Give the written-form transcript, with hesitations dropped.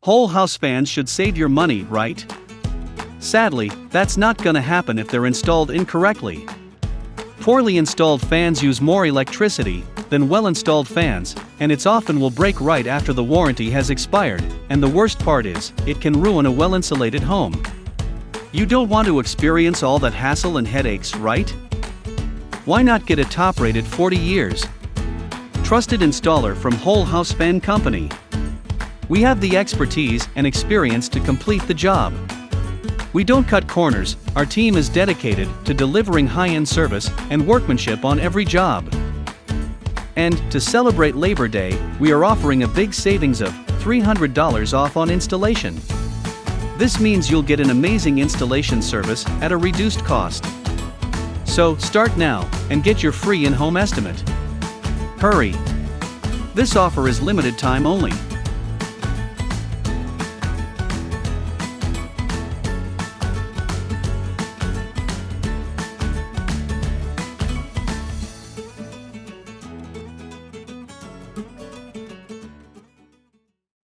Whole house fans should save your money, right? Sadly, that's not gonna happen if they're installed incorrectly. Poorly installed fans use more electricity than well-installed fans, and it's often will break right after the warranty has expired, and the worst part is, it can ruin a well-insulated home. You don't want to experience all that hassle and headaches, right? Why not get a top-rated 40 years trusted installer from Whole House Fan Company? We have the expertise and experience to complete the job. We don't cut corners, our team is dedicated to delivering high-end service and workmanship on every job. And, to celebrate Labor Day, we are offering a big savings of $300 off on installation. This means you'll get an amazing installation service at a reduced cost. So, start now and get your free in-home estimate. Hurry! This offer is limited time only.